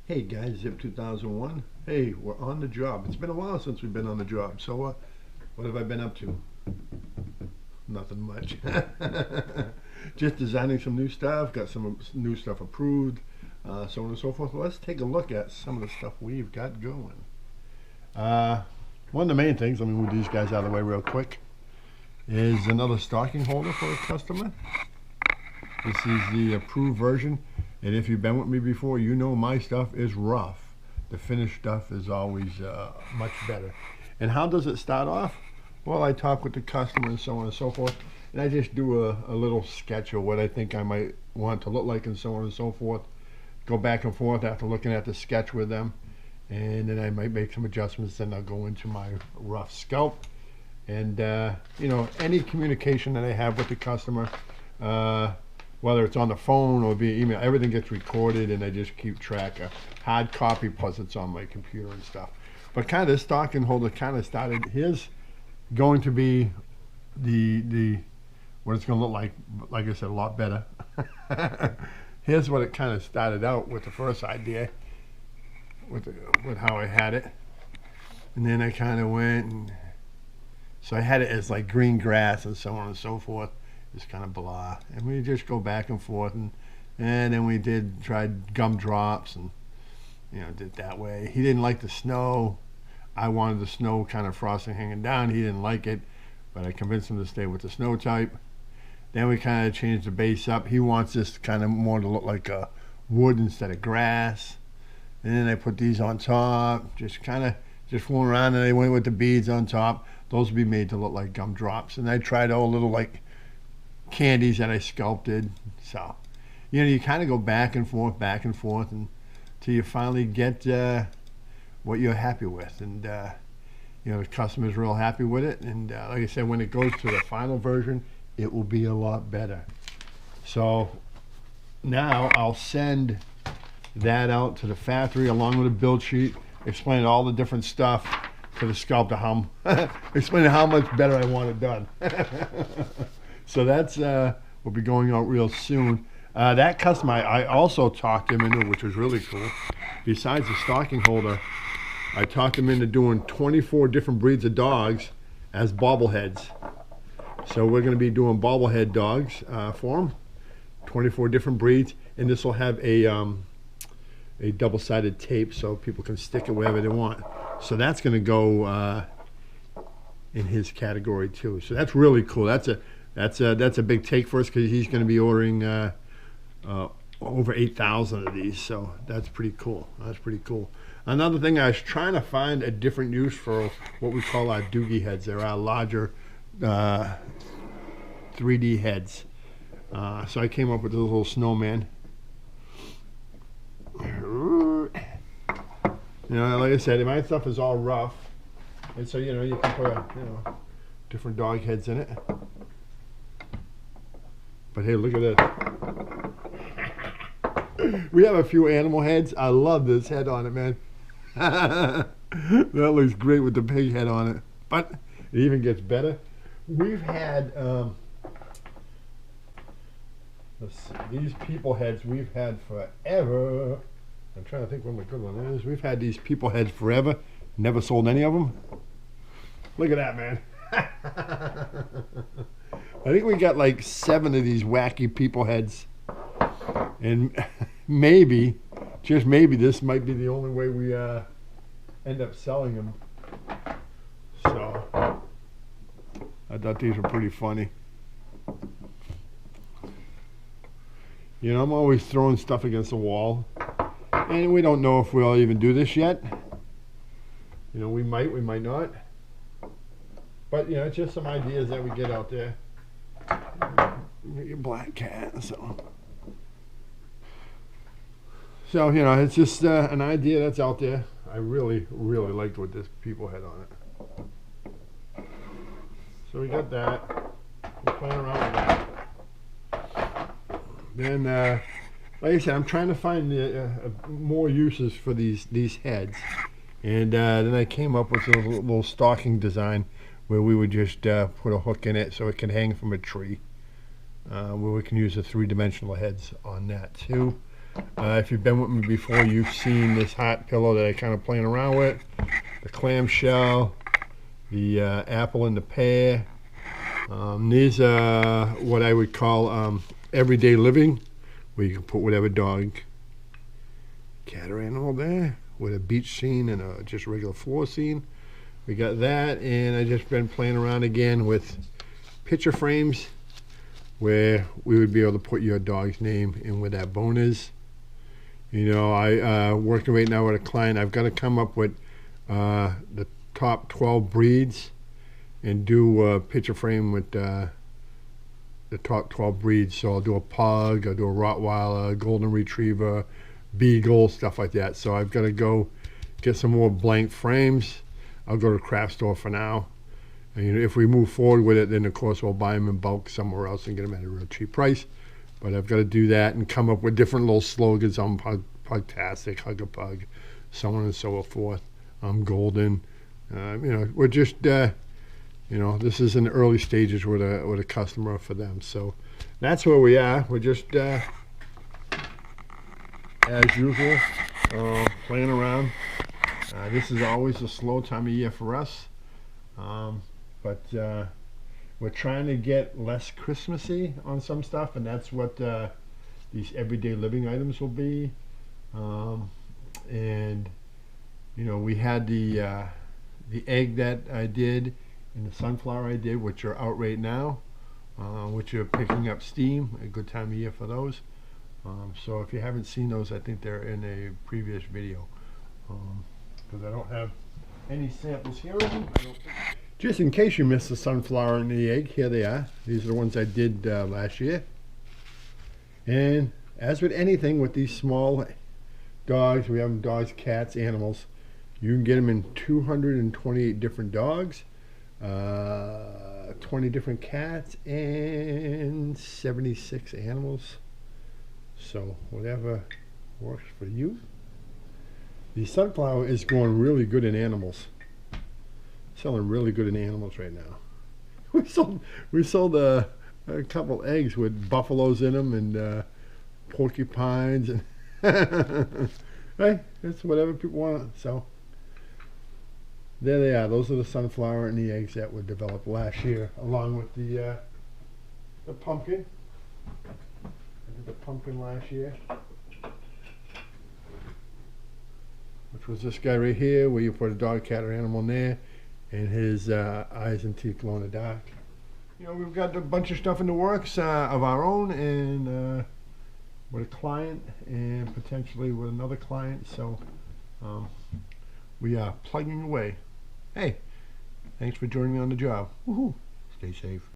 Hey guys, Zipp2001. Hey, we're on the job. It's been a while since we've been on the job. So, what have I been up to? Nothing much. Just designing some new stuff, got some new stuff approved, so on and so forth. Let's take a look at some of the stuff we've got going. Uh, One of the main things, let me move these guys out of the way real quick, is another stocking holder for a customer. This is the approved version, and if you've been with me before, you know my stuff is rough. The finished stuff is always much better. And how does it start off? Well, I talk with the customer and so on and so forth, and I just do a little sketch of what I think I might want to look like and so on and so forth. Go back and forth after looking at the sketch with them, and then I might make some adjustments, then I'll go into my rough sculpt. And any communication that I have with the customer, whether it's on the phone or via email, everything gets recorded, and I just keep track of hard copy, plus it's on my computer and stuff. But kind of this stocking holder kind of started, here's going to be the what it's going to look like I said, a lot better. Here's what it kind of started out with, the first idea, with how I had it. And then I kind of went, and so I had it as like green grass and so on and so forth. Just kind of blah, and we just go back and forth, and then we tried gumdrops, and did that way. He didn't like the snow. I wanted the snow kind of frosting hanging down. He didn't like it, but I convinced him to stay with the snow type. Then we kind of changed the base up. He wants this kind of more to look like a wood instead of grass. And then I put these on top, just fooling around, and I went with the beads on top. Those would be made to look like gumdrops, and I tried all little like candies that I sculpted. So, you kind of go back and forth, until you finally get what you're happy with. And, the customer's real happy with it. And like I said, when it goes to the final version, it will be a lot better. So now I'll send that out to the factory along with a build sheet, explaining all the different stuff to the sculptor, explaining how much better I want it done. So that's will be going out real soon. That customer, I also talked him into, which was really cool. Besides the stocking holder, I talked him into doing 24 different breeds of dogs as bobbleheads. So we're going to be doing bobblehead dogs for him, 24 different breeds, and this will have a double-sided tape so people can stick it wherever they want. So that's going to go in his category too. So that's really cool. That's a big take for us, because he's going to be ordering over 8,000 of these. So that's pretty cool. Another thing, I was trying to find a different use for what we call our doogie heads. They're our larger 3D heads. So I came up with this little snowman. Like I said, my stuff is all rough, and so you can put different dog heads in it. But hey, look at this. We have a few animal heads. I love this head on it, man. That looks great with the pig head on it. But it even gets better. We've had let's see, these people heads we've had forever. I'm trying to think what my good one is. We've had these people heads forever. Never sold any of them. Look at that, man. I think we got like 7 of these wacky people heads. And maybe, just maybe, this might be the only way we end up selling them. So I thought these were pretty funny. I'm always throwing stuff against the wall. And we don't know if we'll even do this yet. We might not. But, it's just some ideas that we get out there. Your black cat, so it's just an idea that's out there. I really liked with this people head on it. So we got that. We're playing around with that. Then, like I said, I'm trying to find more uses for these heads. And then I came up with a little stocking design where we would just put a hook in it so it can hang from a tree. Where we can use the 3-dimensional heads on that too. If you've been with me before, you've seen this hot pillow that I kind of playing around with. The clamshell, the apple and the pear. These are what I would call everyday living, where you can put whatever dog, cat or animal there, with a beach scene and a just regular floor scene. We got that, and I just been playing around again with picture frames where we would be able to put your dog's name in where that bone is. You know, I working right now with a client. I've got to come up with the top 12 breeds and do a picture frame with the top 12 breeds. So I'll do a pug, I'll do a Rottweiler, golden retriever, beagle, stuff like that. So I've got to go get some more blank frames. I'll go to the craft store for now. And, you know, if we move forward with it, then of course we'll buy them in bulk somewhere else and get them at a real cheap price. But I've got to do that and come up with different little slogans on Pugtastic, Hug a Pug, so on and so forth. Golden. You know, we're just, you know, this is in the early stages with a customer for them. So that's where we are. We're just, as usual, playing around. This is always a slow time of year for us. But we're trying to get less Christmassy on some stuff, and that's what these everyday living items will be. And you know, we had the egg that I did and the sunflower I did, which are out right now, which are picking up steam. A good time of year for those. So if you haven't seen those, I think they're in a previous video, because I don't have any samples here of them. Just in case you missed the sunflower and the egg, here they are. These are the ones I did last year. And as with anything with these small dogs, we have them dogs, cats, animals. You can get them in 228 different dogs, 20 different cats, and 76 animals. So whatever works for you. The sunflower is going really good in animals. Selling really good in animals right now. We sold a couple eggs with buffaloes in them and porcupines and hey, it's whatever people want. So there they are. Those are the sunflower and the eggs that were developed last year, along with the pumpkin. I did the pumpkin last year, which was this guy right here, where you put a dog, cat, or animal in there, and his eyes and teeth glow in the dark. You know, we've got a bunch of stuff in the works of our own, and with a client, and potentially with another client. So we are plugging away. Hey, thanks for joining me on the job. Woohoo! Stay safe.